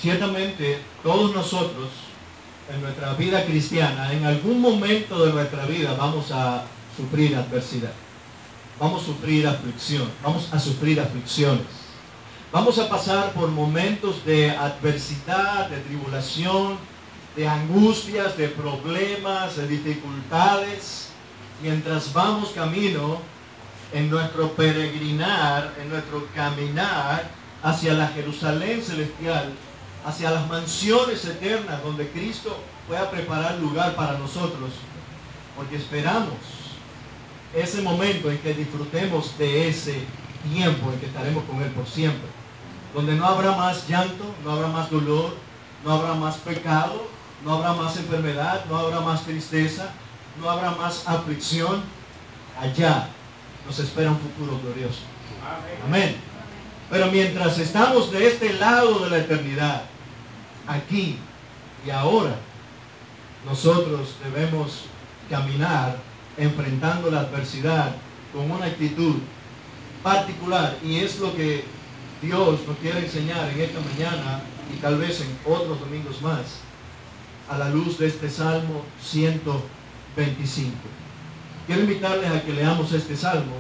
Ciertamente, todos nosotros, en nuestra vida cristiana, en algún momento de nuestra vida vamos a sufrir adversidad. Vamos a sufrir aflicción, vamos a sufrir aflicciones. Vamos a pasar por momentos de adversidad, de tribulación, de angustias, de problemas, de dificultades, mientras vamos camino en nuestro peregrinar, en nuestro caminar hacia la Jerusalén celestial, hacia las mansiones eternas donde Cristo fue a preparar lugar para nosotros, porque esperamos ese momento en que disfrutemos de ese tiempo en que estaremos con Él por siempre, donde no habrá más llanto, no habrá más dolor, no habrá más pecado, no habrá más enfermedad, no habrá más tristeza, no habrá más aflicción. Allá nos espera un futuro glorioso. Amén. Pero mientras estamos de este lado de la eternidad, aquí y ahora, nosotros debemos caminar enfrentando la adversidad con una actitud particular, y es lo que Dios nos quiere enseñar en esta mañana y tal vez en otros domingos más, a la luz de este Salmo 125. Quiero invitarles a que leamos este Salmo.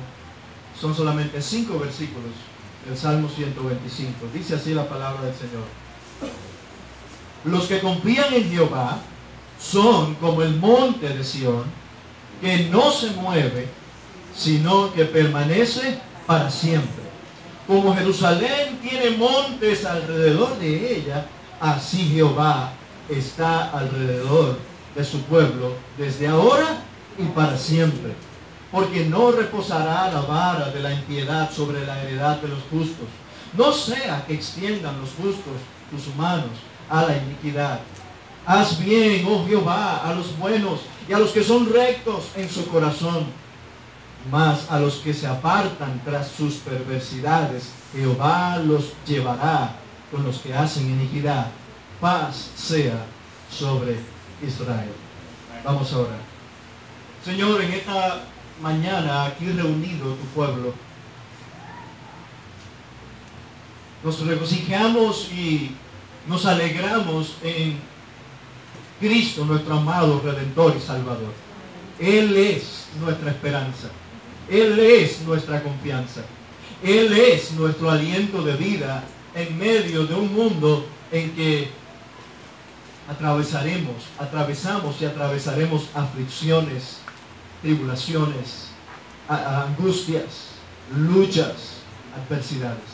Son solamente 5 versículos del Salmo 125. Dice así la palabra del Señor: los que confían en Jehová son como el monte de Sión, que no se mueve, sino que permanece para siempre. Como Jerusalén tiene montes alrededor de ella, así Jehová está alrededor de su pueblo, desde ahora y para siempre. Porque no reposará la vara de la impiedad sobre la heredad de los justos. No sea que extiendan los justos tus manos a la iniquidad. Haz bien, oh Jehová, a los buenos y a los que son rectos en su corazón. Mas a los que se apartan tras sus perversidades, Jehová los llevará con los que hacen iniquidad. Paz sea sobre Israel. Vamos a orar. Señor, en esta mañana aquí reunido tu pueblo, nos regocijamos y nos alegramos en Cristo, nuestro amado Redentor y Salvador. Él es nuestra esperanza. Él es nuestra confianza. Él es nuestro aliento de vida en medio de un mundo en que atravesamos y atravesaremos aflicciones, tribulaciones, angustias, luchas, adversidades.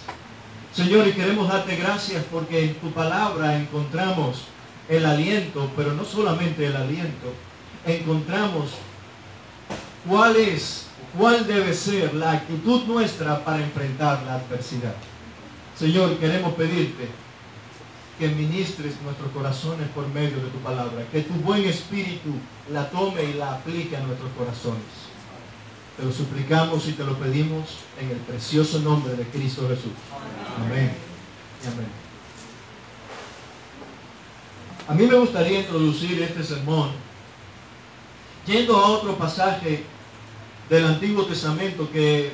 Señor, y queremos darte gracias porque en tu palabra encontramos el aliento, pero no solamente el aliento, encontramos cuál debe ser la actitud nuestra para enfrentar la adversidad. Señor, queremos pedirte que ministres nuestros corazones por medio de tu palabra, que tu buen espíritu la tome y la aplique a nuestros corazones. Te lo suplicamos y te lo pedimos en el precioso nombre de Cristo Jesús. Amén y amén. A mí me gustaría introducir este sermón yendo a otro pasaje del Antiguo Testamento que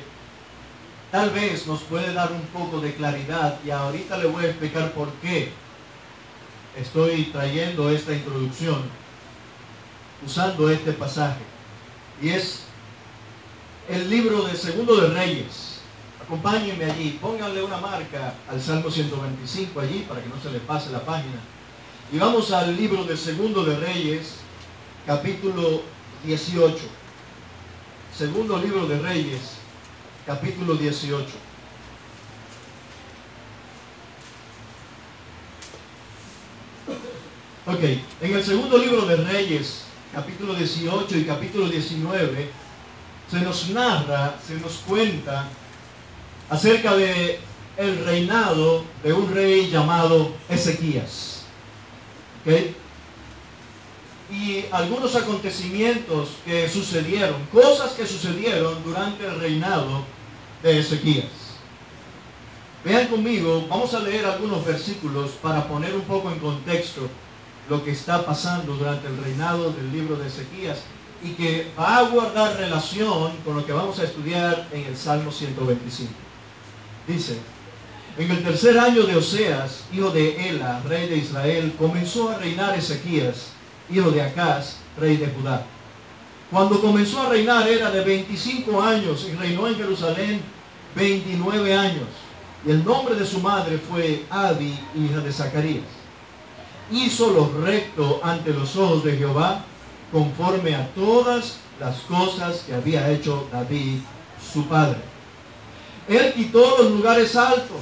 tal vez nos puede dar un poco de claridad, y ahorita le voy a explicar por qué estoy trayendo esta introducción usando este pasaje. Y es el libro de Segundo de Reyes. Acompáñenme allí, pónganle una marca al Salmo 125 allí para que no se le pase la página. Y vamos al libro de Segundo de Reyes, capítulo 18. Segundo libro de Reyes, capítulo 18. Ok, en el segundo libro de Reyes, capítulo 18 y capítulo 19, se nos narra, se nos cuenta acerca de el reinado de un rey llamado Ezequías. ¿Okay? Y algunos acontecimientos que sucedieron, cosas que sucedieron durante el reinado de Ezequías. Vean conmigo, vamos a leer algunos versículos para poner un poco en contexto lo que está pasando durante el reinado del libro de Ezequías y que va a guardar relación con lo que vamos a estudiar en el Salmo 125. Dice: En el tercer año de Oseas, hijo de Ela, rey de Israel, comenzó a reinar Ezequías, hijo de Acaz, rey de Judá. Cuando comenzó a reinar era de 25 años y reinó en Jerusalén 29 años. Y el nombre de su madre fue Abi, hija de Zacarías. Hizo lo recto ante los ojos de Jehová, conforme a todas las cosas que había hecho David, su padre. Él quitó los lugares altos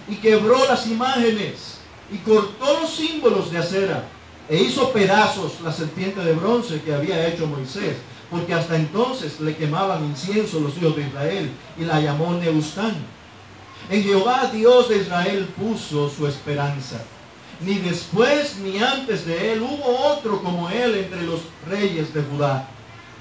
y quebró las imágenes y cortó los símbolos de acera e hizo pedazos la serpiente de bronce que había hecho Moisés, porque hasta entonces le quemaban incienso los hijos de Israel, y la llamó Neustán. En Jehová Dios de Israel puso su esperanza. Ni después ni antes de él hubo otro como él entre los reyes de Judá,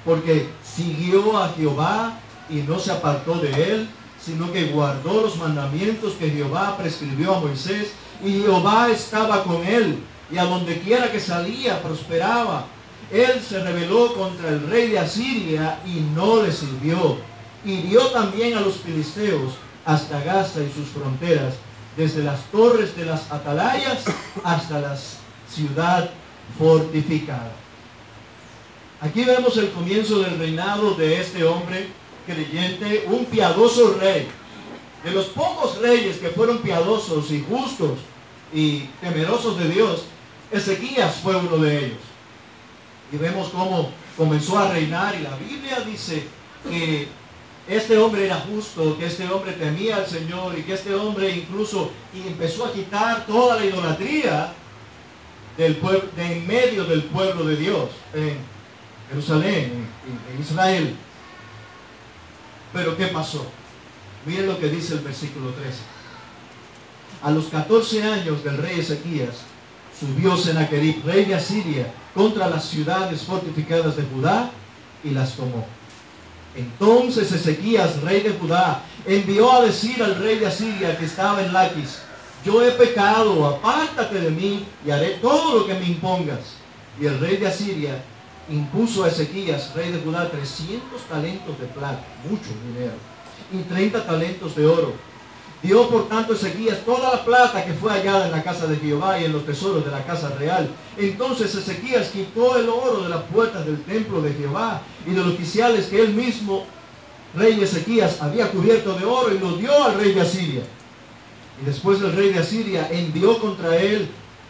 porque siguió a Jehová y no se apartó de él, sino que guardó los mandamientos que Jehová prescribió a Moisés, y Jehová estaba con él, y a donde quiera que salía prosperaba. Él se rebeló contra el rey de Asiria y no le sirvió. Hirió también a los filisteos hasta Gaza y sus fronteras, desde las torres de las atalayas hasta la ciudad fortificada. Aquí vemos el comienzo del reinado de este hombre creyente, un piadoso rey. De los pocos reyes que fueron piadosos y justos y temerosos de Dios, Ezequías fue uno de ellos. Y vemos cómo comenzó a reinar, y la Biblia dice que este hombre era justo, que este hombre temía al Señor, y que este hombre incluso empezó a quitar toda la idolatría del pueblo, de en medio del pueblo de Dios, en Jerusalén, en Israel. Pero ¿qué pasó? Miren lo que dice el versículo 13. A los 14 años del rey Ezequías, subió Sennacherib, rey de Asiria, contra las ciudades fortificadas de Judá y las tomó. Entonces Ezequías, rey de Judá, envió a decir al rey de Asiria que estaba en Laquis: yo he pecado, apártate de mí y haré todo lo que me impongas. Y el rey de Asiria impuso a Ezequías, rey de Judá, 300 talentos de plata, mucho dinero, y 30 talentos de oro. Dio por tanto Ezequías toda la plata que fue hallada en la casa de Jehová y en los tesoros de la casa real. Entonces Ezequías quitó el oro de las puertas del templo de Jehová y de los oficiales que él mismo, rey Ezequías, había cubierto de oro, y lo dio al rey de Asiria. Y después el rey de Asiria envió contra él,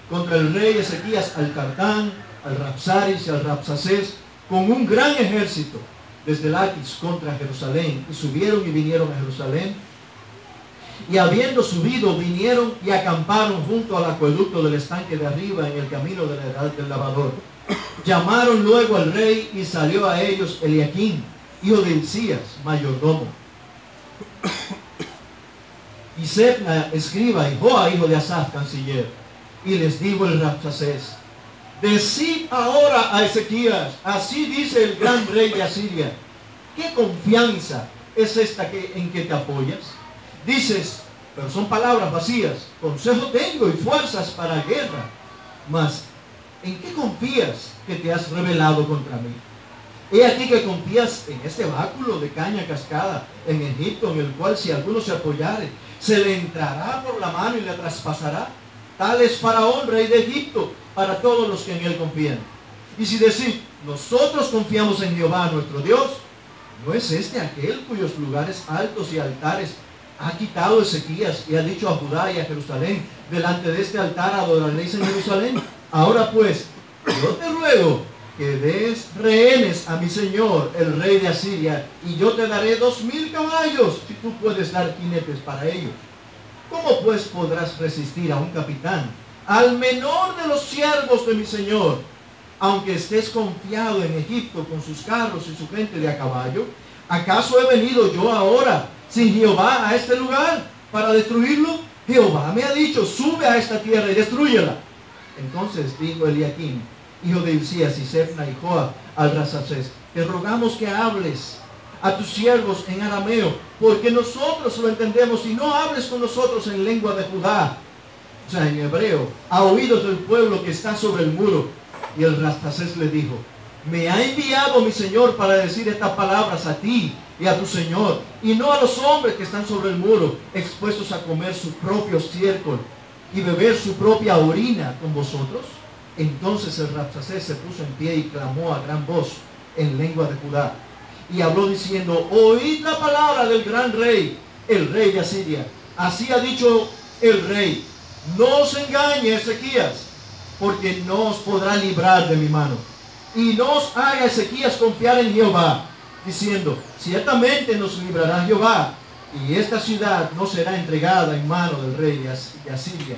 contra el rey Ezequías, al Tartán, al Rapsaris y al Rapsacés, con un gran ejército desde Laquis contra Jerusalén. Y subieron y vinieron a Jerusalén. Y habiendo subido, vinieron y acamparon junto al acueducto del estanque de arriba, en el camino de la edad del lavador. Llamaron luego al rey, y salió a ellos Eliaquín, hijo de Hilcías, mayordomo, y Sebna, escriba, y Joa, hijo de Asaf, canciller. Y les dijo el Rapsacés: decid ahora a Ezequías: así dice el gran rey de Asiria, ¿qué confianza es esta en que te apoyas? Dices, pero son palabras vacías: consejo tengo y fuerzas para guerra. Mas, ¿en qué confías que te has rebelado contra mí? He aquí que confías en este báculo de caña cascada en Egipto, en el cual si alguno se apoyare, se le entrará por la mano y le traspasará. Tal es Faraón, rey de Egipto, para todos los que en él confían. Y si decís, nosotros confiamos en Jehová nuestro Dios, ¿no es este aquel cuyos lugares altos y altares ha quitado Ezequías, y ha dicho a Judá y a Jerusalén: delante de este altar adoraréis en Jerusalén? Ahora pues, yo te ruego que des rehenes a mi señor, el rey de Asiria, y yo te daré 2000 caballos, si tú puedes dar jinetes para ellos. ¿Cómo pues podrás resistir a un capitán, al menor de los siervos de mi señor, aunque estés confiado en Egipto con sus carros y su gente de a caballo? ¿Acaso he venido yo ahora sin Jehová a este lugar para destruirlo? Jehová me ha dicho: sube a esta tierra y destrúyela. Entonces dijo Eliaquín, hijo de Hilcías, y Sebna y Joa al Rapsacés: te rogamos que hables a tus siervos en arameo, porque nosotros lo entendemos, y no hables con nosotros en lengua de Judá, o sea, en hebreo, a oídos del pueblo que está sobre el muro. Y el Rapsacés le dijo: me ha enviado mi señor para decir estas palabras a ti y a tu señor, y no a los hombres que están sobre el muro, expuestos a comer su propio estiércol y beber su propia orina con vosotros? Entonces el Rabsacés se puso en pie y clamó a gran voz en lengua de Judá, y habló diciendo: oíd la palabra del gran rey, el rey de Asiria. Así ha dicho el rey: no os engañe Ezequías, porque no os podrá librar de mi mano. Y no os haga Ezequías confiar en Jehová, diciendo: ciertamente nos librará Jehová, y esta ciudad no será entregada en mano del rey de Asiria.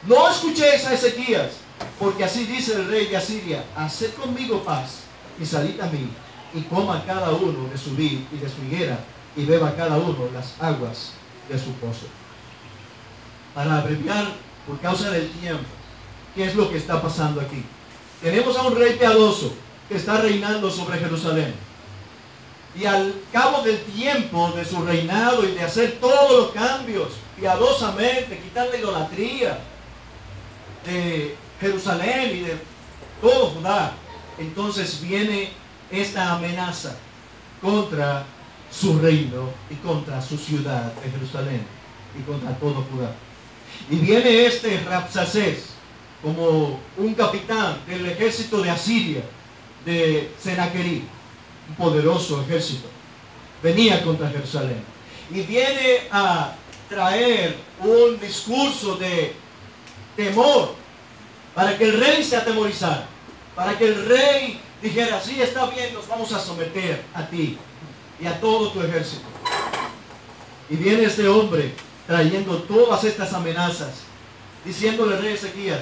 No escuchéis a Ezequías, porque así dice el rey de Asiria: haced conmigo paz, y salid a mí, y coma cada uno de su vid y de su higuera, y beba cada uno las aguas de su pozo. Para abreviar, por causa del tiempo, ¿qué es lo que está pasando aquí? Tenemos a un rey piadoso que está reinando sobre Jerusalén. Y al cabo del tiempo de su reinado y de hacer todos los cambios piadosamente, quitar la idolatría de Jerusalén y de todo Judá, entonces viene esta amenaza contra su reino y contra su ciudad de Jerusalén y contra todo Judá. Y viene este Rabsacés como un capitán del ejército de Asiria, de Senaquerib, un poderoso ejército. Venía contra Jerusalén y viene a traer un discurso de temor para que el rey se atemorizara, para que el rey dijera: sí, está bien, nos vamos a someter a ti y a todo tu ejército. Y viene este hombre trayendo todas estas amenazas, diciéndole al rey Ezequías: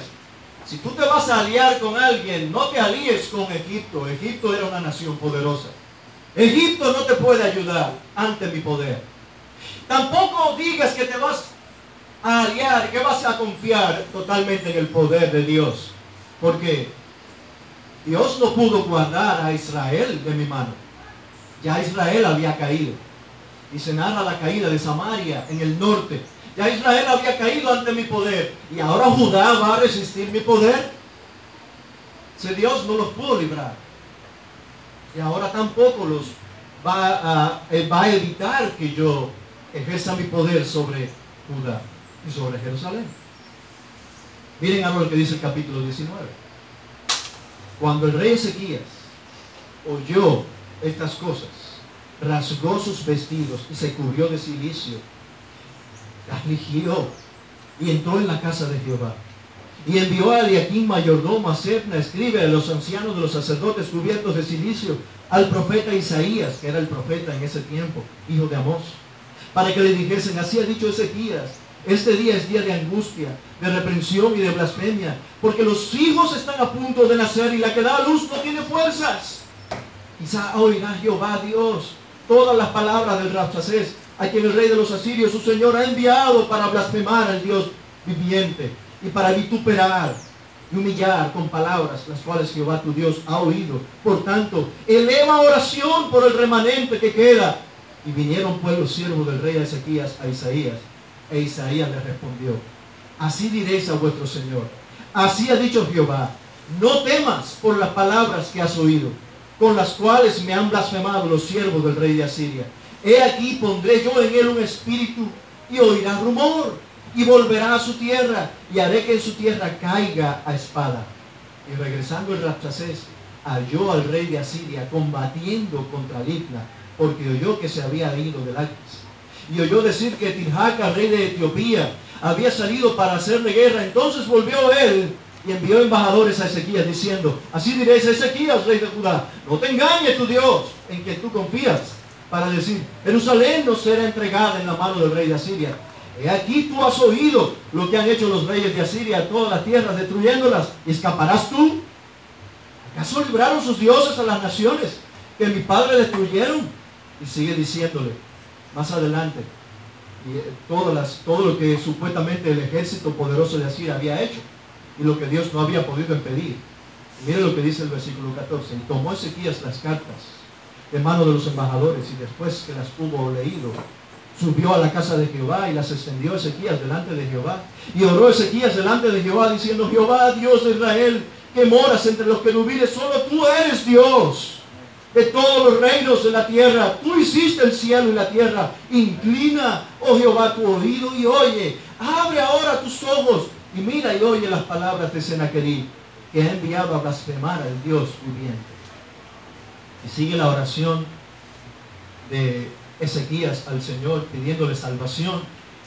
si tú te vas a aliar con alguien, no te alíes con Egipto. Egipto era una nación poderosa. Egipto no te puede ayudar ante mi poder. Tampoco digas que te vas a aliar, que vas a confiar totalmente en el poder de Dios, porque Dios no pudo guardar a Israel de mi mano. Ya Israel había caído. Y se narra la caída de Samaria en el norte. Ya Israel había caído ante mi poder. Y ahora Judá va a resistir mi poder. Si Dios no los pudo librar. Y ahora tampoco los va a evitar que yo ejerza mi poder sobre Judá y sobre Jerusalén. Miren ahora lo que dice el capítulo 19. Cuando el rey Ezequías oyó estas cosas, rasgó sus vestidos y se cubrió de cilicio, afligió y entró en la casa de Jehová. Y envió a Eliaquim mayordomo, a Sebna, escribe, a los ancianos de los sacerdotes cubiertos de cilicio, al profeta Isaías, que era el profeta en ese tiempo, hijo de Amós, para que le dijesen: así ha dicho Ezequías, este día es día de angustia, de reprensión y de blasfemia, porque los hijos están a punto de nacer y la que da a luz no tiene fuerzas. Quizá oirá Jehová Dios todas las palabras del Rabsacés, a quien el rey de los asirios, su señor, ha enviado para blasfemar al Dios viviente y para vituperar y humillar con palabras las cuales Jehová tu Dios ha oído. Por tanto, eleva oración por el remanente que queda. Y vinieron pues los siervos del rey Ezequías a Isaías, e Isaías le respondió: así diréis a vuestro señor, así ha dicho Jehová: no temas por las palabras que has oído, con las cuales me han blasfemado los siervos del rey de Asiria. He aquí pondré yo en él un espíritu, y oirá rumor, y volverá a su tierra, y haré que en su tierra caiga a espada. Y regresando el Rabsacés, halló al rey de Asiria combatiendo contra Libna, porque oyó que se había ido del Laquis. Y oyó decir que Tirhaca, rey de Etiopía, había salido para hacerle guerra. Entonces volvió él y envió embajadores a Ezequías diciendo: así diréis a Ezequías, rey de Judá: no te engañe tu Dios, en quien tú confías, para decir: Jerusalén no será entregada en la mano del rey de Asiria. He aquí tú has oído lo que han hecho los reyes de Asiria a todas las tierras, destruyéndolas, y escaparás tú. ¿Acaso libraron sus dioses a las naciones que mi padre destruyeron? Y sigue diciéndole más adelante todo lo que supuestamente el ejército poderoso de Asiria había hecho y lo que Dios no había podido impedir. Y mire lo que dice el versículo 14: y tomó Ezequías las cartas de mano de los embajadores, y después que las hubo leído, subió a la casa de Jehová y las extendió Ezequías delante de Jehová. Y oró Ezequías delante de Jehová diciendo: Jehová, Dios de Israel, que moras entre los querubines, solo tú eres Dios. de todos los reinos de la tierra. Tú hiciste el cielo y la tierra. Inclina, oh Jehová, tu oído y oye. Abre ahora tus ojos y mira y oye las palabras de Sennacherib, que ha enviado a blasfemar al Dios viviente. Y sigue la oración de Ezequías al Señor pidiéndole salvación,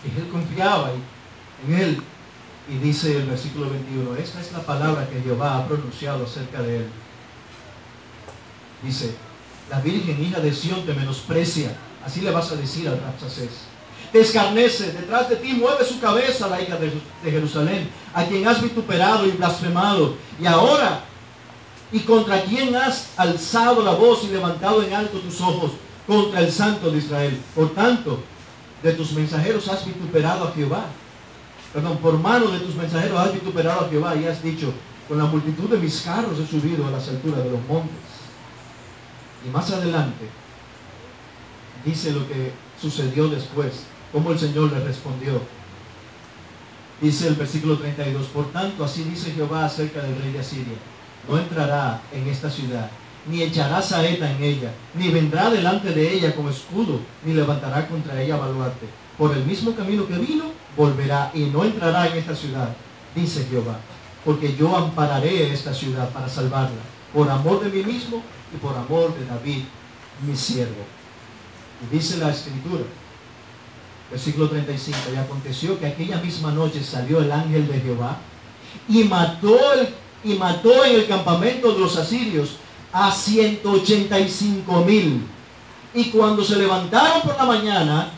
y él confiaba en él. Y dice el versículo 21, esta es la palabra que Jehová ha pronunciado acerca de él. Dice, la Virgen hija de Sión te menosprecia, así le vas a decir al Rabsacés. Te escarnece, detrás de ti mueve su cabeza la hija de Jerusalén, a quien has vituperado y blasfemado. Y ahora, ¿y contra quién has alzado la voz y levantado en alto tus ojos? Contra el Santo de Israel. Por tanto, de tus mensajeros has vituperado a Jehová. Perdón, por mano de tus mensajeros has vituperado a Jehová y has dicho, con la multitud de mis carros he subido a las alturas de los montes. Y más adelante dice lo que sucedió después, cómo el Señor le respondió. Dice el versículo 32, por tanto así dice Jehová acerca del rey de Asiria, no entrará en esta ciudad, ni echará saeta en ella, ni vendrá delante de ella con escudo, ni levantará contra ella baluarte. Por el mismo camino que vino, volverá y no entrará en esta ciudad, dice Jehová, porque yo ampararé esta ciudad para salvarla, por amor de mí mismo y por amor de David, mi siervo. Y dice la Escritura, versículo 35, y aconteció que aquella misma noche salió el ángel de Jehová y mató en el campamento de los asirios a 185,000. Y cuando se levantaron por la mañana,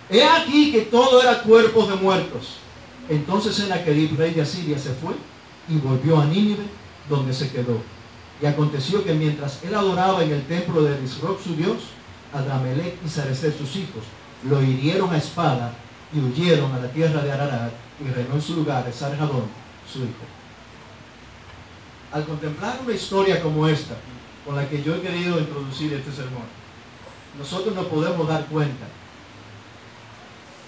he aquí que todo era cuerpos de muertos. Entonces Sennacherib, rey de Asiria, se fue y volvió a Nínive, donde se quedó. Y aconteció que mientras él adoraba en el templo de Nisroch su dios, Adramelech y Sarecer sus hijos lo hirieron a espada y huyeron a la tierra de Ararat, y reinó en su lugar Esarhadón, su hijo. Al contemplar una historia como esta, con la que yo he querido introducir este sermón, nosotros nos podemos dar cuenta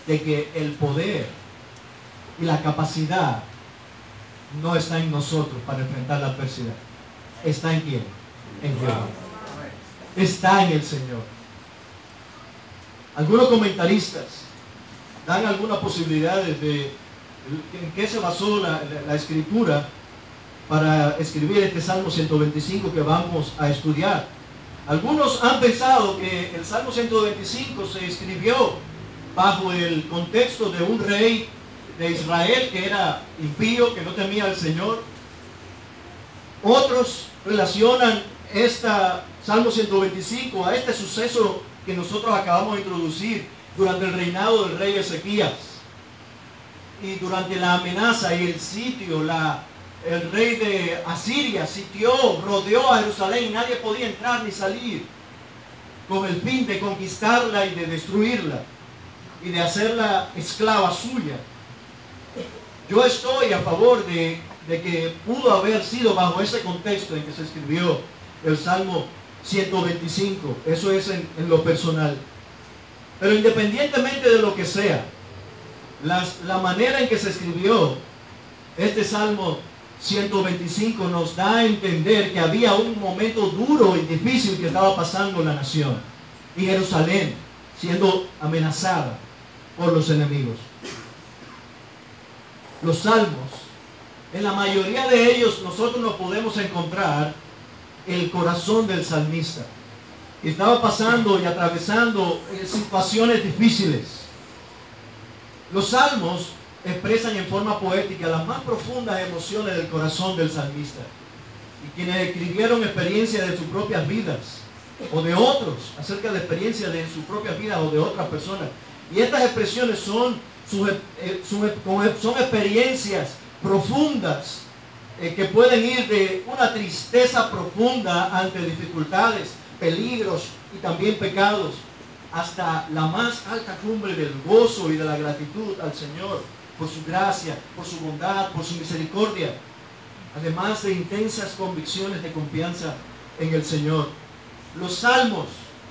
de que el poder y la capacidad no está en nosotros para enfrentar la adversidad. ¿Está en quién? En Jehová. Está en el Señor. Algunos comentaristas dan algunas posibilidades de en qué se basó la Escritura para escribir este Salmo 125 que vamos a estudiar. Algunos han pensado que el Salmo 125 se escribió bajo el contexto de un rey de Israel que era impío, que no temía al Señor. Otros relacionan Salmo 125 a este suceso que nosotros acabamos de introducir durante el reinado del rey Ezequías. Y durante la amenaza y el sitio, el rey de Asiria sitió, rodeó a Jerusalén y nadie podía entrar ni salir, con el fin de conquistarla y de destruirla y de hacerla esclava suya. Yo estoy a favor de que pudo haber sido bajo ese contexto en que se escribió el Salmo 125. Eso es en lo personal. Pero independientemente de lo que sea, la manera en que se escribió este Salmo 125 nos da a entender que había un momento duro y difícil que estaba pasando la nación y Jerusalén siendo amenazada por los enemigos. Los salmos, en la mayoría de ellos nosotros nos podemos encontrar el corazón del salmista, que estaba pasando y atravesando situaciones difíciles. Los salmos expresan en forma poética las más profundas emociones del corazón del salmista, y quienes escribieron experiencias de sus propias vidas o de otros, acerca de experiencias de sus propias vidas o de otras personas. Y estas expresiones son experiencias profundas que pueden ir de una tristeza profunda ante dificultades, peligros y también pecados, hasta la más alta cumbre del gozo y de la gratitud al Señor por su gracia, por su bondad, por su misericordia, además de intensas convicciones de confianza en el Señor. Los salmos,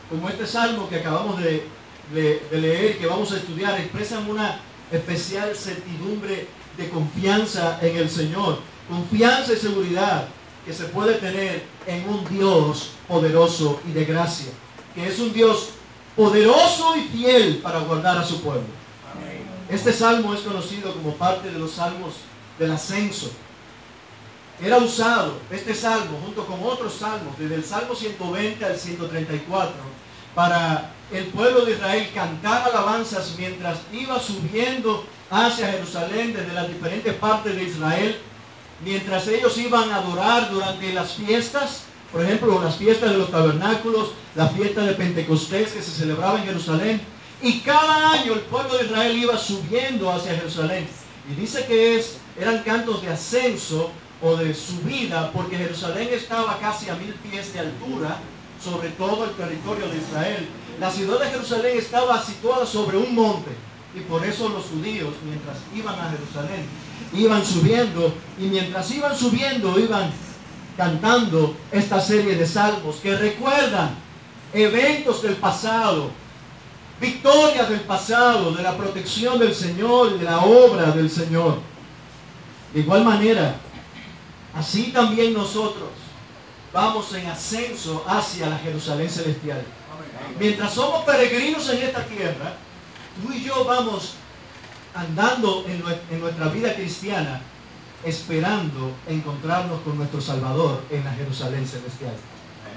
como este salmo que acabamos de leer, que vamos a estudiar, expresan una especial certidumbre de confianza en el Señor, confianza y seguridad que se puede tener en un Dios poderoso y de gracia, que es un Dios poderoso y fiel para guardar a su pueblo. Este salmo es conocido como parte de los salmos del ascenso. Era usado este salmo junto con otros salmos, desde el Salmo 120 al 134, para el pueblo de Israel cantar alabanzas mientras iba subiendo hacia Jerusalén desde las diferentes partes de Israel, mientras ellos iban a adorar durante las fiestas, por ejemplo, las fiestas de los tabernáculos, la fiesta de Pentecostés que se celebraba en Jerusalén, y cada año el pueblo de Israel iba subiendo hacia Jerusalén. Y dice que eran cantos de ascenso o de subida, porque Jerusalén estaba casi a 1000 pies de altura sobre todo el territorio de Israel. La ciudad de Jerusalén estaba situada sobre un monte, y por eso los judíos, mientras iban a Jerusalén, iban subiendo, y mientras iban subiendo, iban cantando esta serie de salmos que recuerdan eventos del pasado, victorias del pasado, de la protección del Señor y de la obra del Señor. De igual manera, así también nosotros vamos en ascenso hacia la Jerusalén celestial. Mientras somos peregrinos en esta tierra, tú y yo vamos andando en nuestra vida cristiana, esperando encontrarnos con nuestro Salvador en la Jerusalén celestial.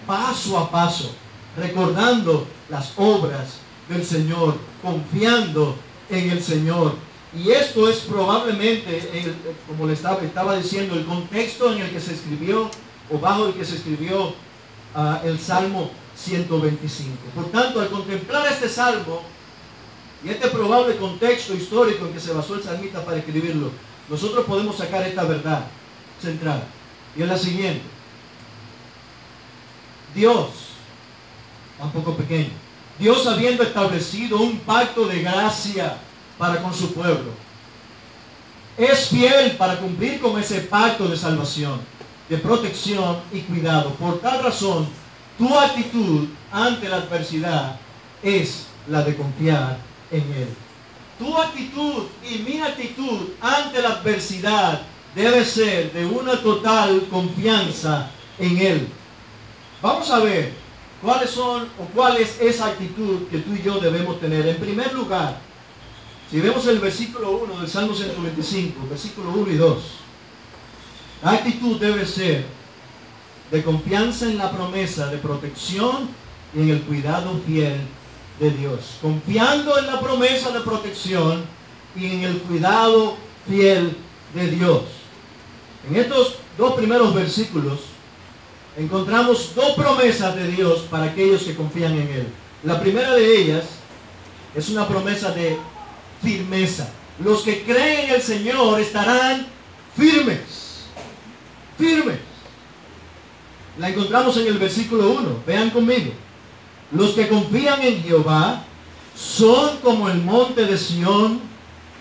Paso a paso, recordando las obras del Señor, confiando en el Señor. Y esto es probablemente, como le estaba diciendo, el contexto en el que se escribió, o bajo el que se escribió el Salmo 125. Por tanto, al contemplar este salmo y este probable contexto histórico en que se basó el salmista para escribirlo, nosotros podemos sacar esta verdad central, y es la siguiente: Dios, tampoco pequeño, Dios, habiendo establecido un pacto de gracia para con su pueblo, es fiel para cumplir con ese pacto de salvación, de protección y cuidado. Por tal razón, tu actitud ante la adversidad es la de confiar en Él. Tu actitud y mi actitud ante la adversidad debe ser de una total confianza en Él. Vamos a ver cuál es esa actitud que tú y yo debemos tener. En primer lugar, si vemos el versículo 1 del Salmo 125, versículo 1 y 2, la actitud debe ser de confianza en la promesa de protección y en el cuidado fiel de Dios. Confiando en la promesa de protección y en el cuidado fiel de Dios. En estos dos primeros versículos encontramos dos promesas de Dios para aquellos que confían en Él. La primera de ellas es una promesa de firmeza. Los que creen en el Señor estarán firmes. Firmes. La encontramos en el versículo 1. Vean conmigo. Los que confían en Jehová son como el monte de Sión,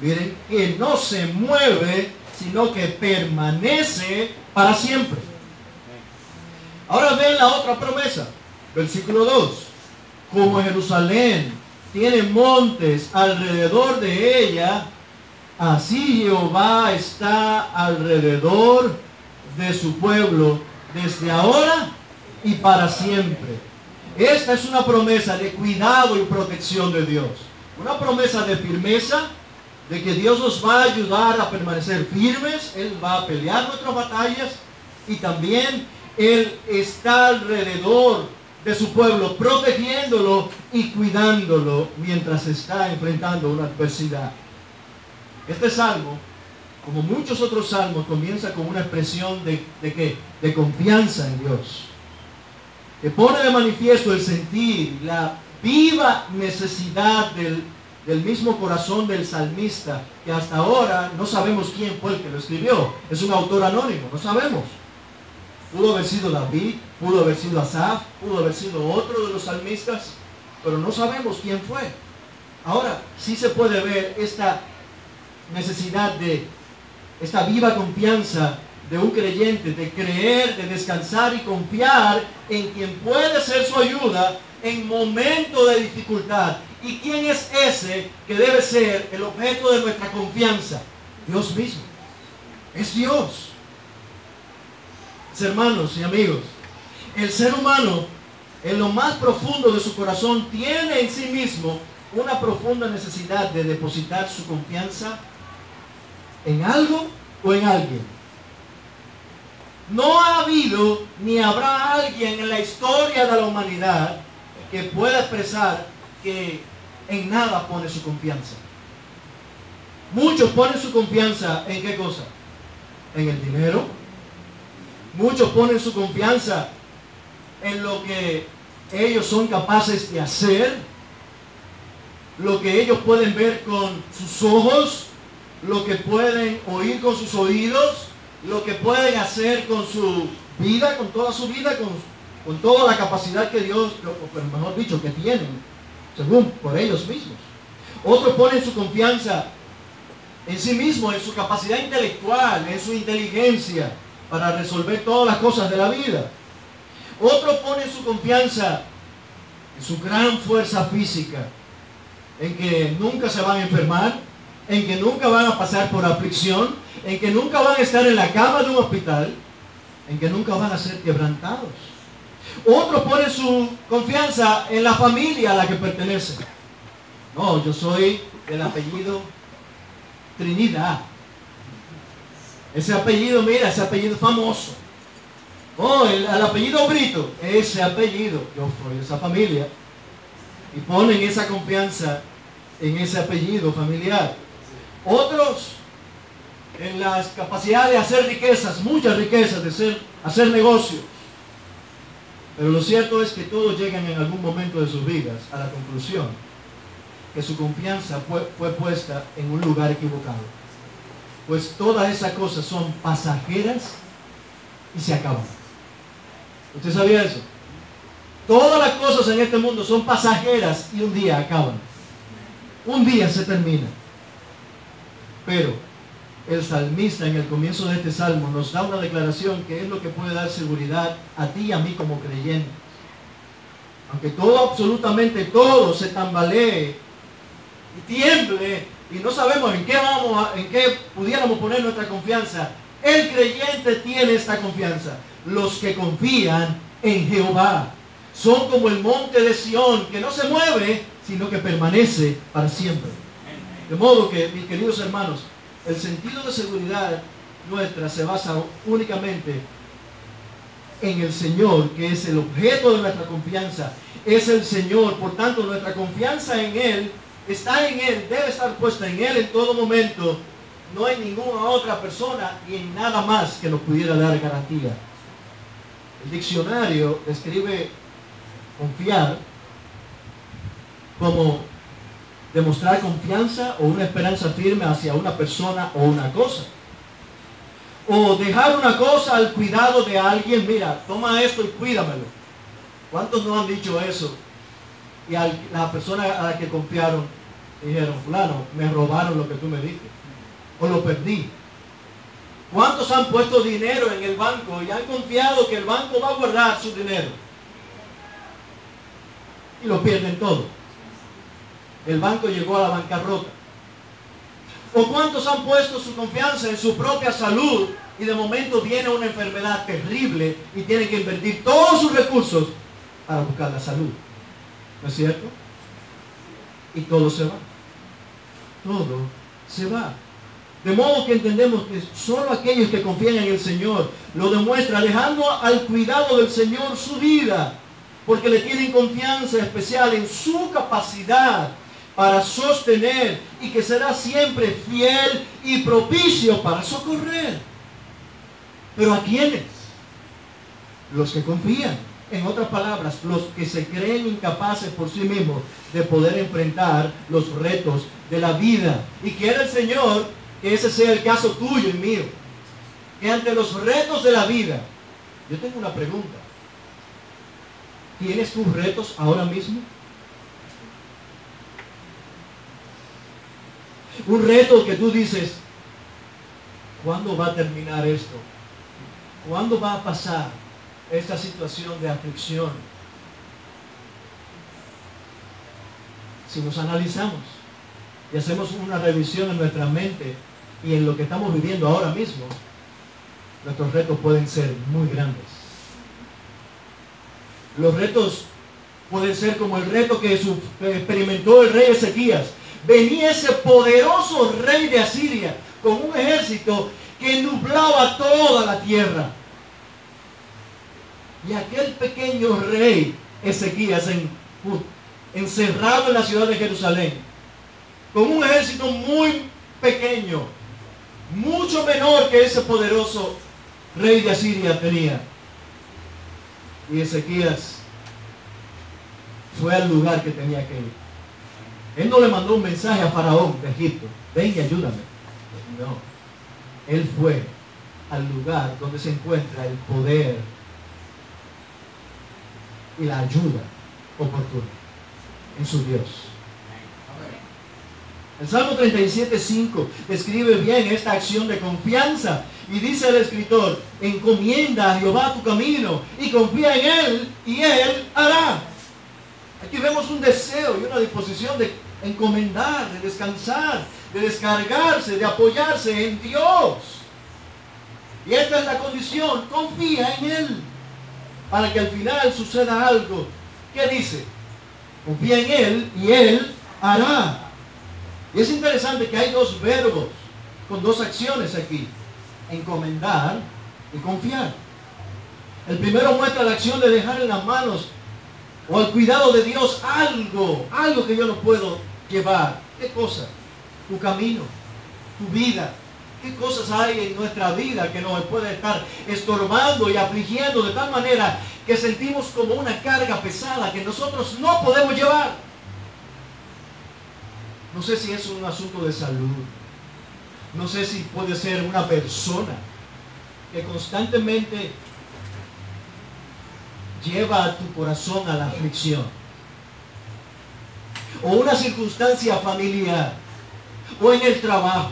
miren, que no se mueve, sino que permanece para siempre. Ahora ven la otra promesa, versículo 2. Como Jerusalén tiene montes alrededor de ella, así Jehová está alrededor de su pueblo, desde ahora y para siempre. Esta es una promesa de cuidado y protección de Dios. Una promesa de firmeza, de que Dios nos va a ayudar a permanecer firmes. Él va a pelear nuestras batallas, y también Él está alrededor de su pueblo, protegiéndolo y cuidándolo mientras está enfrentando una adversidad. Este salmo, como muchos otros salmos, comienza con una expresión de ¿qué? De confianza en Dios, que pone de manifiesto el sentir, la viva necesidad del mismo corazón del salmista, que hasta ahora no sabemos quién fue el que lo escribió. Es un autor anónimo, no sabemos. Pudo haber sido David, pudo haber sido Asaf, pudo haber sido otro de los salmistas, pero no sabemos quién fue. Ahora, sí se puede ver esta necesidad de esta viva confianza de un creyente, de creer, de descansar y confiar en quien puede ser su ayuda en momentos de dificultad. ¿Y quién es ese que debe ser el objeto de nuestra confianza? Dios mismo. Es Dios. Hermanos y amigos, el ser humano en lo más profundo de su corazón tiene en sí mismo una profunda necesidad de depositar su confianza en algo o en alguien. No ha habido ni habrá alguien en la historia de la humanidad que pueda expresar que en nada pone su confianza. Muchos ponen su confianza en ¿qué cosa? En el dinero. Muchos ponen su confianza en lo que ellos son capaces de hacer, lo que ellos pueden ver con sus ojos, lo que pueden oír con sus oídos, lo que pueden hacer con su vida, con toda su vida, con toda la capacidad que Dios, o mejor dicho, que tienen, según por ellos mismos. Otros ponen su confianza en sí mismos, en su capacidad intelectual, en su inteligencia para resolver todas las cosas de la vida. Otros ponen su confianza en su gran fuerza física, en que nunca se van a enfermar, en que nunca van a pasar por aflicción, en que nunca van a estar en la cama de un hospital, en que nunca van a ser quebrantados. Otros ponen su confianza en la familia a la que pertenecen. No, yo soy del apellido Trinidad. Ese apellido, mira, ese apellido famoso. Oh, el apellido Brito, ese apellido, yo soy de esa familia. Y ponen esa confianza en ese apellido familiar. Otros en las capacidades de hacer riquezas, muchas riquezas, de hacer negocios. Pero lo cierto es que todos llegan en algún momento de sus vidas a la conclusión que su confianza fue puesta en un lugar equivocado. Pues todas esas cosas son pasajeras y se acaban. ¿Usted sabía eso? Todas las cosas en este mundo son pasajeras y un día acaban. Un día se termina. Pero el salmista en el comienzo de este salmo nos da una declaración que es lo que puede dar seguridad a ti y a mí como creyentes. Aunque todo, absolutamente todo se tambalee y tiemble y no sabemos en qué pudiéramos poner nuestra confianza, el creyente tiene esta confianza. Los que confían en Jehová son como el monte de Sión, que no se mueve, sino que permanece para siempre. De modo que, mis queridos hermanos, el sentido de seguridad nuestra se basa únicamente en el Señor, que es el objeto de nuestra confianza. Es el Señor, por tanto, nuestra confianza en Él está en Él, debe estar puesta en Él en todo momento. No hay ninguna otra persona y en nada más que nos pudiera dar garantía. El diccionario describe confiar como demostrar confianza o una esperanza firme hacia una persona o una cosa. O dejar una cosa al cuidado de alguien. Mira, toma esto y cuídamelo. ¿Cuántos no han dicho eso? Y la persona a la que confiaron dijeron, fulano, me robaron lo que tú me diste. O lo perdí. ¿Cuántos han puesto dinero en el banco y han confiado que el banco va a guardar su dinero? Y lo pierden todo. El banco llegó a la bancarrota. ¿O cuántos han puesto su confianza en su propia salud y de momento viene una enfermedad terrible y tienen que invertir todos sus recursos para buscar la salud? ¿No es cierto? Y todo se va. Todo se va. De modo que entendemos que solo aquellos que confían en el Señor lo demuestran dejando al cuidado del Señor su vida, porque le tienen confianza especial en su capacidad para sostener y que será siempre fiel y propicio para socorrer. ¿Pero a quiénes? Los que confían. En otras palabras, los que se creen incapaces por sí mismos de poder enfrentar los retos de la vida. Y quiere el Señor que ese sea el caso tuyo y mío. Que ante los retos de la vida, yo tengo una pregunta. ¿Tienes tus retos ahora mismo? Un reto que tú dices, ¿cuándo va a terminar esto? ¿Cuándo va a pasar esta situación de aflicción? Si nos analizamos y hacemos una revisión en nuestra mente y en lo que estamos viviendo ahora mismo, nuestros retos pueden ser muy grandes. Los retos pueden ser como el reto que experimentó el rey Ezequías. Venía ese poderoso rey de Asiria con un ejército que nublaba toda la tierra. Y aquel pequeño rey Ezequías encerrado en la ciudad de Jerusalén, con un ejército muy pequeño, mucho menor que ese poderoso rey de Asiria tenía. Y Ezequías fue al lugar que tenía que ir. Él no le mandó un mensaje a Faraón de Egipto: ven y ayúdame. No. Él fue al lugar donde se encuentra el poder y la ayuda oportuna en su Dios. El Salmo 37:5 describe bien esta acción de confianza y dice el escritor: encomienda a Jehová tu camino y confía en Él y Él hará. Aquí vemos un deseo y una disposición de encomendar, de descansar, de descargarse, de apoyarse en Dios. Y esta es la condición: confía en Él, para que al final suceda algo. ¿Qué dice? Confía en Él y Él hará. Y es interesante que hay dos verbos con dos acciones aquí: encomendar y confiar. El primero muestra la acción de dejar en las manos o al cuidado de Dios algo que yo no puedo llevar. ¿Qué cosa? Tu camino, tu vida. ¿Qué cosas hay en nuestra vida que nos puede estar estorbando y afligiendo de tal manera que sentimos como una carga pesada que nosotros no podemos llevar? No sé si es un asunto de salud. No sé si puede ser una persona que constantemente lleva a tu corazón a la aflicción. O una circunstancia familiar. O en el trabajo.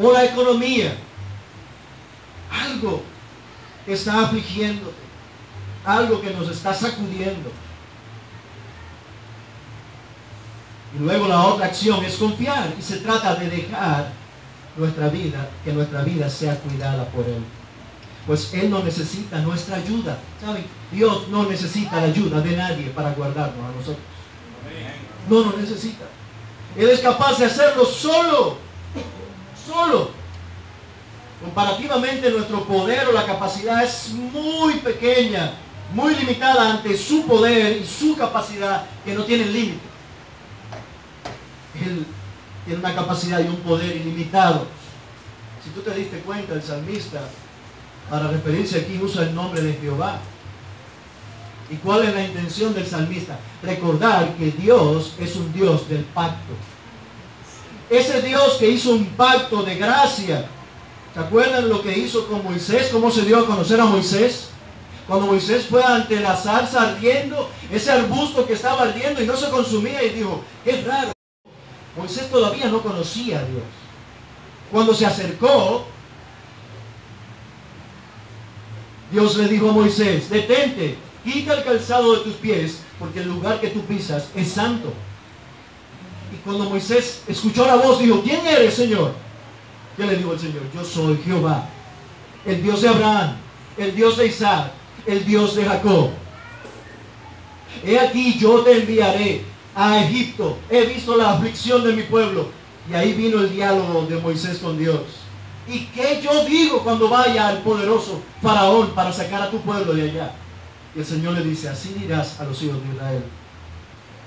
O la economía. Algo que está afligiéndote. Algo que nos está sacudiendo. Y luego la otra acción es confiar. Y se trata de dejar nuestra vida, que nuestra vida sea cuidada por Él. Pues Él no necesita nuestra ayuda. ¿Saben? Dios no necesita la ayuda de nadie para guardarnos a nosotros. No lo necesita. Él es capaz de hacerlo solo. Solo. Comparativamente nuestro poder o la capacidad es muy pequeña, muy limitada ante su poder y su capacidad, que no tienen límite. Él tiene una capacidad y un poder ilimitado. Si tú te diste cuenta, el salmista, para referirse aquí, usa el nombre de Jehová. ¿Y cuál es la intención del salmista? Recordar que Dios es un Dios del pacto. Ese Dios que hizo un pacto de gracia. ¿Se acuerdan lo que hizo con Moisés? ¿Cómo se dio a conocer a Moisés? Cuando Moisés fue ante la zarza ardiendo, ese arbusto que estaba ardiendo y no se consumía, y dijo: qué raro. Moisés todavía no conocía a Dios. Cuando se acercó, Dios le dijo a Moisés: detente, quita el calzado de tus pies, porque el lugar que tú pisas es santo. Y cuando Moisés escuchó la voz, dijo: ¿quién eres, Señor? ¿Qué le dijo el Señor? Yo soy Jehová, el Dios de Abraham, el Dios de Isaac, el Dios de Jacob. He aquí, yo te enviaré a Egipto. He visto la aflicción de mi pueblo. Y ahí vino el diálogo de Moisés con Dios. ¿Y qué yo digo cuando vaya al poderoso Faraón para sacar a tu pueblo de allá? Y el Señor le dice: así dirás a los hijos de Israel: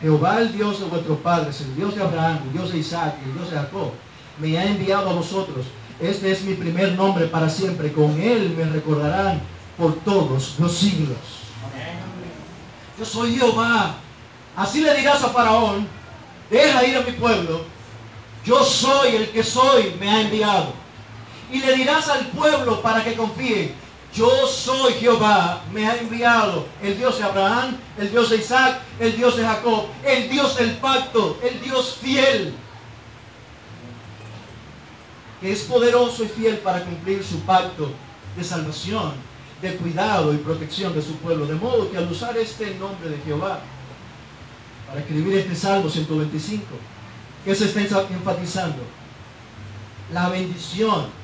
Jehová, el Dios de vuestros padres, el Dios de Abraham, el Dios de Isaac y el Dios de Jacob, me ha enviado a vosotros. Este es mi primer nombre para siempre. Con él me recordarán por todos los siglos. Yo soy Jehová. Así le dirás a Faraón: deja ir a mi pueblo. Yo soy el que soy, me ha enviado. Y le dirás al pueblo para que confíe: yo soy Jehová, me ha enviado. El Dios de Abraham, el Dios de Isaac, el Dios de Jacob, el Dios del pacto, el Dios fiel, que es poderoso y fiel para cumplir su pacto de salvación, de cuidado y protección de su pueblo. De modo que al usar este nombre de Jehová para escribir este Salmo 125, ¿qué se está enfatizando? La bendición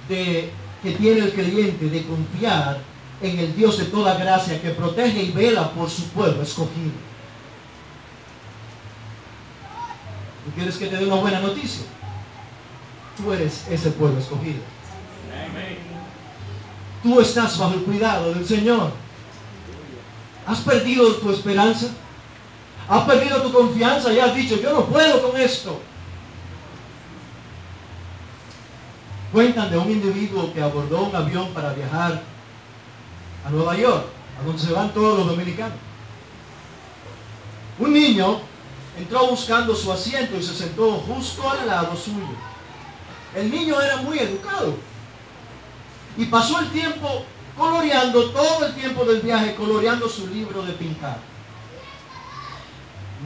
de que tiene el creyente de confiar en el Dios de toda gracia que protege y vela por su pueblo escogido. ¿Tú quieres que te dé una buena noticia? Tú eres ese pueblo escogido. Tú estás bajo el cuidado del Señor. ¿Has perdido tu esperanza? ¿Has perdido tu confianza y has dicho, yo no puedo con esto? Cuentan de un individuo que abordó un avión para viajar a Nueva York, a donde se van todos los dominicanos. Un niño entró buscando su asiento y se sentó justo al lado suyo. El niño era muy educado y pasó el tiempo coloreando, todo el tiempo del viaje, coloreando su libro de pintar.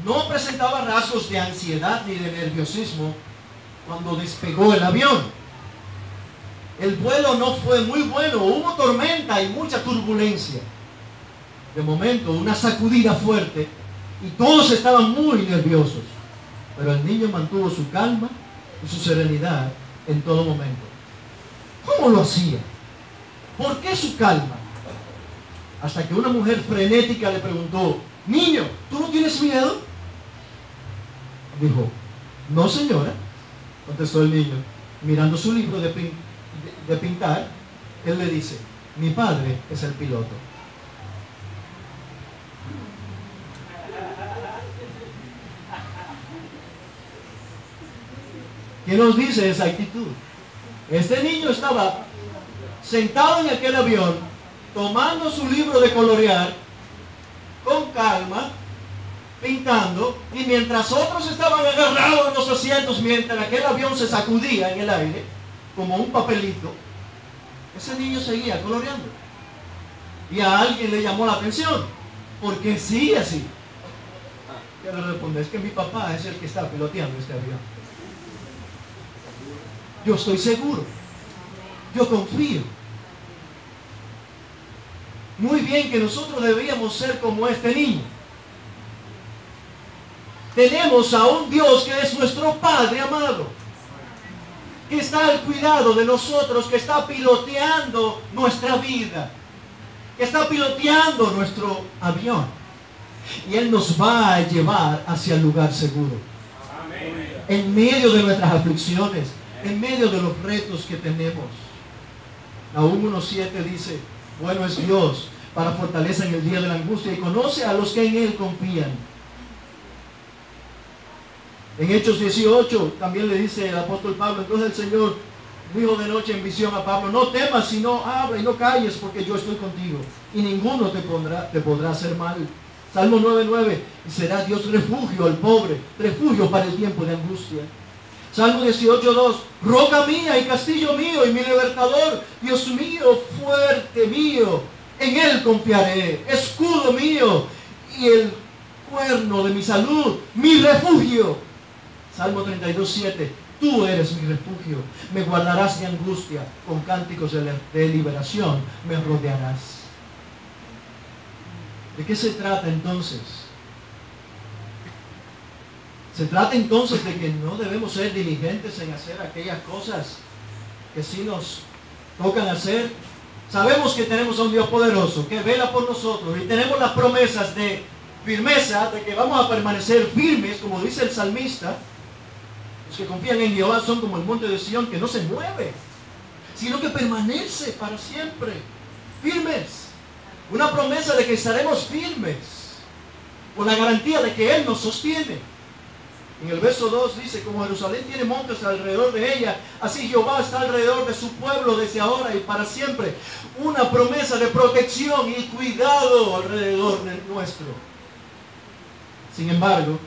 No presentaba rasgos de ansiedad ni de nerviosismo cuando despegó el avión. El vuelo no fue muy bueno, hubo tormenta y mucha turbulencia. De momento, una sacudida fuerte y todos estaban muy nerviosos. Pero el niño mantuvo su calma y su serenidad en todo momento. ¿Cómo lo hacía? ¿Por qué su calma? Hasta que una mujer frenética le preguntó, niño, ¿tú no tienes miedo? Dijo, no señora, contestó el niño, mirando su libro de pintar. Él le dice, mi padre es el piloto. ¿Qué nos dice esa actitud? Este niño estaba sentado en aquel avión, tomando su libro de colorear, con calma, pintando, y mientras otros estaban agarrados en los asientos, mientras aquel avión se sacudía en el aire, como un papelito, ese niño seguía coloreando. Y a alguien le llamó la atención, porque sigue así. Yo le respondí, es que mi papá es el que está piloteando este avión. Yo estoy seguro, yo confío. Muy bien que nosotros deberíamos ser como este niño. Tenemos a un Dios que es nuestro Padre amado, que está al cuidado de nosotros, que está piloteando nuestra vida, que está piloteando nuestro avión. Y Él nos va a llevar hacia el lugar seguro. Amén. En medio de nuestras aflicciones, en medio de los retos que tenemos. Nahum 1:7 dice, bueno es Dios para fortaleza en el día de la angustia y conoce a los que en Él confían. En Hechos 18 también le dice el apóstol Pablo, entonces el Señor dijo de noche en visión a Pablo, no temas, sino habla y no calles, porque yo estoy contigo y ninguno te podrá hacer mal. Salmo 9:9, y será Dios refugio al pobre, refugio para el tiempo de angustia. Salmo 18:2, roca mía y castillo mío y mi libertador, Dios mío, fuerte mío, en Él confiaré, escudo mío y el cuerno de mi salud, mi refugio. Salmo 32:7, tú eres mi refugio, me guardarás de angustia, con cánticos de liberación me rodearás. ¿De qué se trata entonces? Se trata entonces de que no debemos ser diligentes en hacer aquellas cosas que sí nos tocan hacer. Sabemos que tenemos a un Dios poderoso que vela por nosotros y tenemos las promesas de firmeza, de que vamos a permanecer firmes, como dice el salmista. Los que confían en Jehová son como el monte de Sión, que no se mueve, sino que permanece para siempre. Firmes. Una promesa de que estaremos firmes, con la garantía de que Él nos sostiene. En el verso 2 dice, como Jerusalén tiene montes alrededor de ella, así Jehová está alrededor de su pueblo desde ahora y para siempre. Una promesa de protección y cuidado alrededor de nuestro. Sin embargo,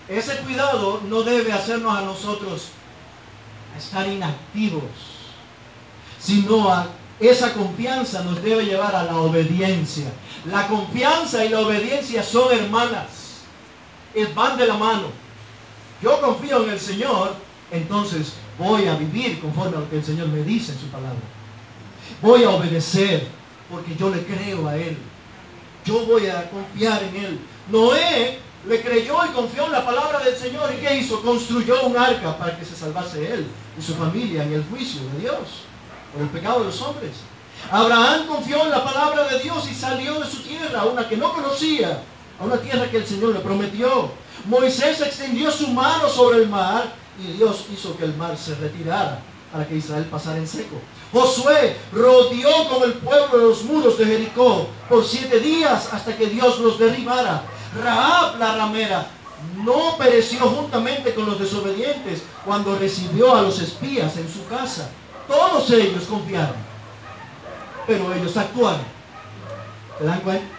ese cuidado no debe hacernos a nosotros estar inactivos, sino a esa confianza nos debe llevar a la obediencia. La confianza y la obediencia son hermanas. Van de la mano. Yo confío en el Señor, entonces voy a vivir conforme a lo que el Señor me dice en su palabra. Voy a obedecer porque yo le creo a Él. Yo voy a confiar en Él. Noé Le creyó y confió en la palabra del Señor. ¿Y qué hizo? Construyó un arca para que se salvase él y su familia en el juicio de Dios por el pecado de los hombres. Abraham confió en la palabra de Dios y salió de su tierra, una que no conocía, a una tierra que el Señor le prometió. Moisés extendió su mano sobre el mar y Dios hizo que el mar se retirara para que Israel pasara en seco. Josué rodeó con el pueblo de los muros de Jericó por 7 días hasta que Dios los derribara. Rahab la ramera no pereció juntamente con los desobedientes cuando recibió a los espías en su casa. Todos ellos confiaron, pero ellos actuaron. ¿Se dan cuenta?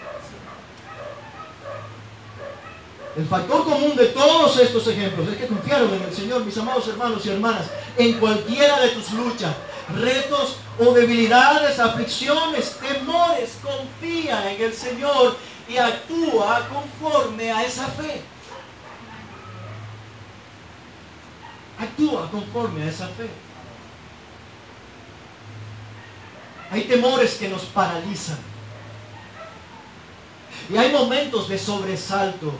El factor común de todos estos ejemplos es que confiaron en el Señor, mis amados hermanos y hermanas, en cualquiera de tus luchas, retos o debilidades, aflicciones, temores. Confía en el Señor y actúa conforme a esa fe. Actúa conforme a esa fe. Hay temores que nos paralizan. Y hay momentos de sobresalto.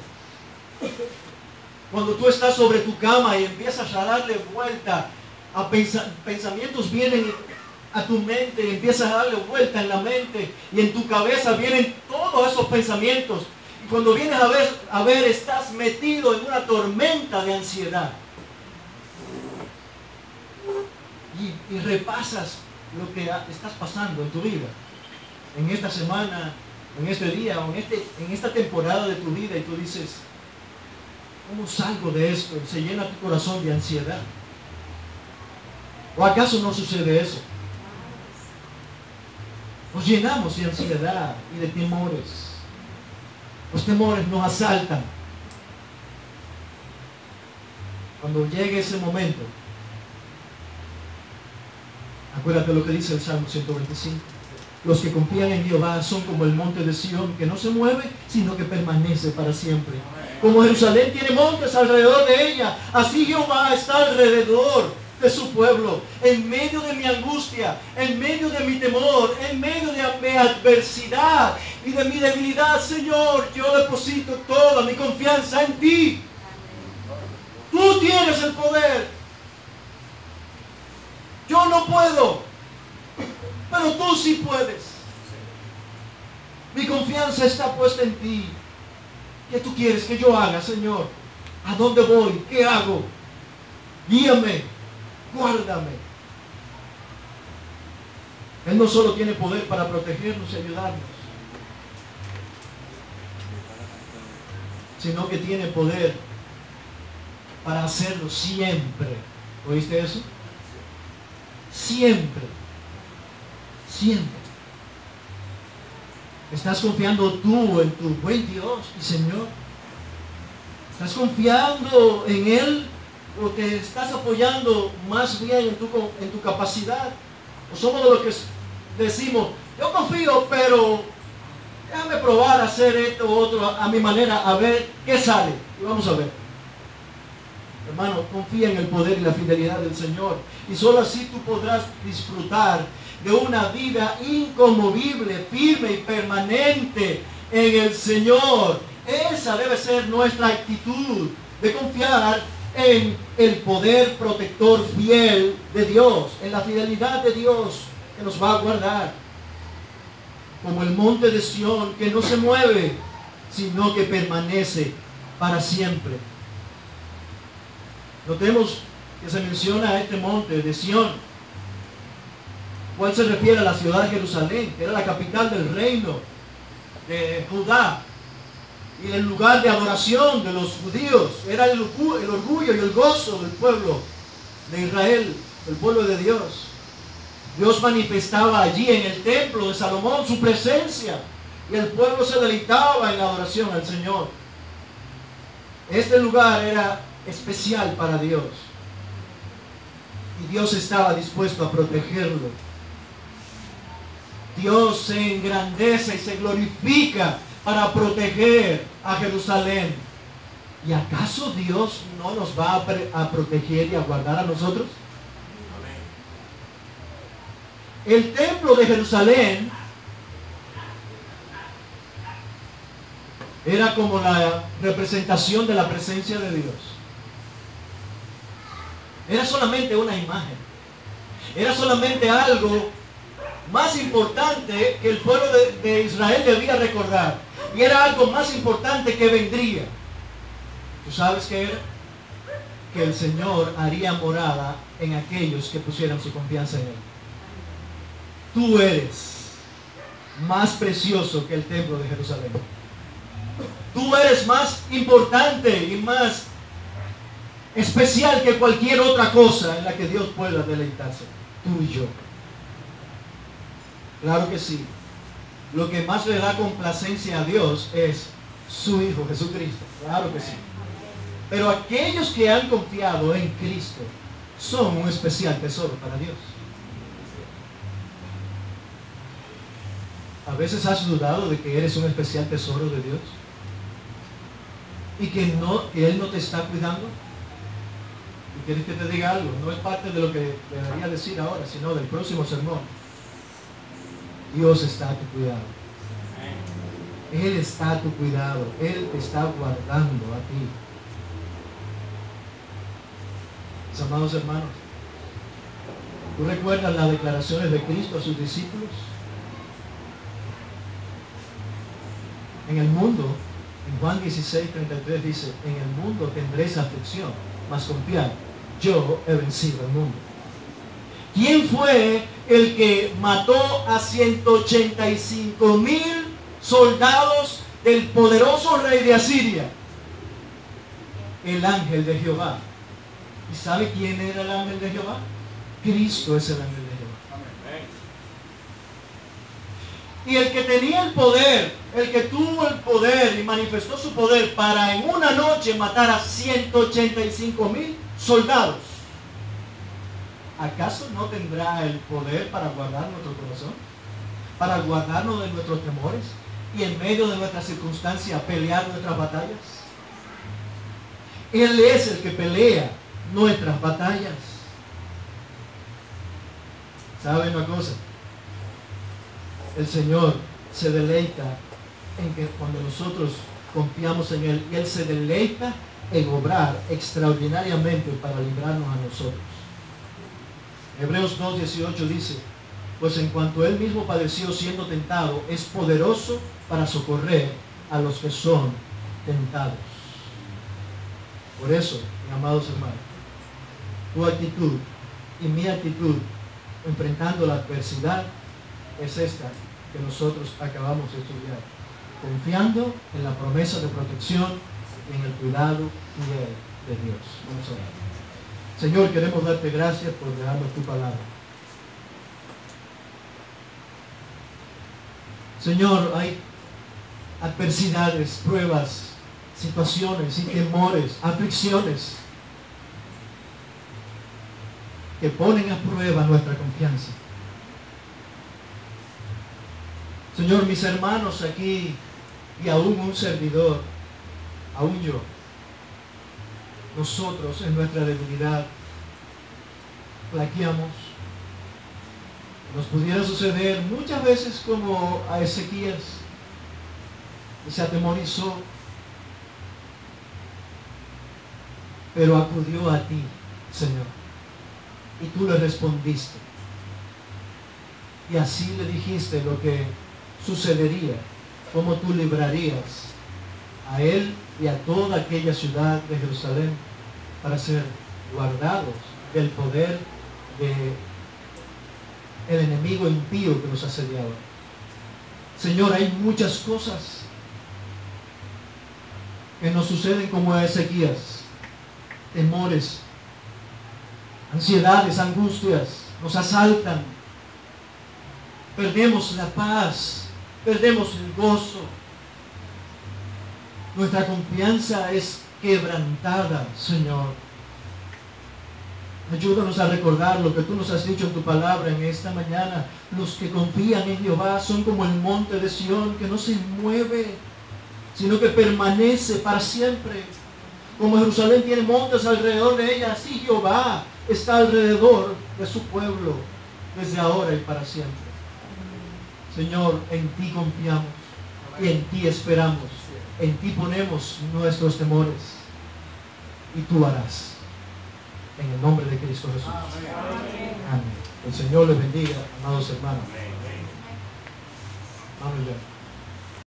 Cuando tú estás sobre tu cama y empiezas a darle vuelta a pensamientos, vienen a tu mente y empiezas a darle vuelta en la mente y en tu cabeza vienen todos esos pensamientos. Y cuando vienes a ver, estás metido en una tormenta de ansiedad. Y repasas lo que estás pasando en tu vida, en esta semana, en este día o en esta temporada de tu vida, y tú dices, ¿cómo salgo de esto? Y se llena tu corazón de ansiedad. ¿O acaso no sucede eso? Nos llenamos de ansiedad y de temores. Los temores nos asaltan. Cuando llegue ese momento, acuérdate lo que dice el Salmo 125. Los que confían en Jehová son como el monte de Sión, que no se mueve, sino que permanece para siempre. Como Jerusalén tiene montes alrededor de ella, así Jehová está alrededor de su pueblo. En medio de mi angustia, en medio de mi temor, en medio de mi adversidad y de mi debilidad, Señor, yo deposito toda mi confianza en ti. Tú tienes el poder. Yo no puedo, pero tú sí puedes. Mi confianza está puesta en ti. ¿Qué tú quieres que yo haga, Señor? ¿A dónde voy? ¿Qué hago? Guíame, guárdame. Él no solo tiene poder para protegernos y ayudarnos, sino que tiene poder para hacerlo siempre. ¿Oíste eso? Siempre. Siempre. ¿Estás confiando tú en tu buen Dios y Señor? ¿Estás confiando en Él o te estás apoyando más bien en tu capacidad? ¿O somos de los que decimos, yo confío, pero déjame probar a hacer esto u otro a mi manera, a ver qué sale? Y vamos a ver. Hermano, confía en el poder y la fidelidad del Señor. Y solo así tú podrás disfrutar de una vida inconmovible, firme y permanente en el Señor. Esa debe ser nuestra actitud, de confiar en el poder protector fiel de Dios, en la fidelidad de Dios que nos va a guardar. Como el monte de Sión, que no se mueve, sino que permanece para siempre. Notemos que se menciona a este monte de Sión, cual se refiere a la ciudad de Jerusalén, que era la capital del reino de Judá y el lugar de adoración de los judíos. Era el orgullo y el gozo del pueblo de Israel, del pueblo de Dios. Dios manifestaba allí en el templo de Salomón su presencia y el pueblo se deleitaba en la adoración al Señor. Este lugar era especial para Dios y Dios estaba dispuesto a protegerlo. Dios se engrandece y se glorifica para proteger a Jerusalén. ¿Y acaso Dios no nos va a proteger y a guardar a nosotros? El templo de Jerusalén Era como la representación de la presencia de Dios. Era solamente una imagen. Era solamente algo más importante que el pueblo de Israel debía recordar. Y era algo más importante que vendría. ¿Tú sabes qué era? Que el Señor haría morada en aquellos que pusieran su confianza en Él. Tú eres más precioso que el templo de Jerusalén. Tú eres más importante y más especial que cualquier otra cosa en la que Dios pueda deleitarse. Tú y yo. Claro que sí. Lo que más le da complacencia a Dios es su Hijo Jesucristo. Claro que sí. Pero aquellos que han confiado en Cristo son un especial tesoro para Dios. ¿A veces has dudado de que eres un especial tesoro de Dios? Y que Él no te está cuidando. ¿Y quieres que te diga algo? No es parte de lo que debería decir ahora, sino del próximo sermón. Dios está a tu cuidado. Él está a tu cuidado. Él te está guardando a ti. Mis amados hermanos, ¿tú recuerdas las declaraciones de Cristo a sus discípulos? En el mundo, en Juan 16:33 dice, en el mundo tendréis aflicción, mas confiad, yo he vencido al mundo. ¿Quién fue el que mató a 185,000 soldados del poderoso rey de Asiria? El ángel de Jehová. ¿Y sabe quién era el ángel de Jehová? Cristo es el ángel de Jehová. Y el que tenía el poder, el que tuvo el poder y manifestó su poder para en una noche matar a 185,000 soldados, ¿acaso no tendrá el poder para guardar nuestro corazón? Para guardarnos de nuestros temores y en medio de nuestras circunstancias pelear nuestras batallas. Él es el que pelea nuestras batallas. ¿Saben una cosa? El Señor se deleita en que cuando nosotros confiamos en Él, y Él se deleita en obrar extraordinariamente para librarnos a nosotros. Hebreos 2:18 dice, pues en cuanto Él mismo padeció siendo tentado, es poderoso para socorrer a los que son tentados. Por eso, mis amados hermanos, tu actitud y mi actitud enfrentando la adversidad es esta que nosotros acabamos de estudiar, confiando en la promesa de protección y en el cuidado fiel de Dios. Vamos a orar. Señor, queremos darte gracias por darnos tu palabra. Señor, hay adversidades, pruebas, situaciones y temores, aflicciones que ponen a prueba nuestra confianza. Señor, mis hermanos aquí y aún un servidor, aún yo, nosotros en nuestra debilidad flaqueamos. Nos pudiera suceder muchas veces como a Ezequías, y se atemorizó, pero acudió a ti, Señor, y tú le respondiste. Y así le dijiste lo que sucedería, cómo tú librarías a él y a toda aquella ciudad de Jerusalén para ser guardados del poder de el enemigo impío que nos asediaba. Señor, hay muchas cosas que nos suceden como a Ezequías, temores, ansiedades, angustias, nos asaltan, perdemos la paz, perdemos el gozo, nuestra confianza es quebrantada, Señor. Ayúdanos a recordar lo que tú nos has dicho en tu palabra en esta mañana. Los que confían en Jehová son como el monte de Sión, que no se mueve, sino que permanece para siempre. Como Jerusalén tiene montes alrededor de ella, así Jehová está alrededor de su pueblo, desde ahora y para siempre. Señor, en ti confiamos y en ti esperamos. En ti ponemos nuestros temores y tú harás. En el nombre de Cristo Jesús. Amén. El Señor les bendiga, amados hermanos. Amén.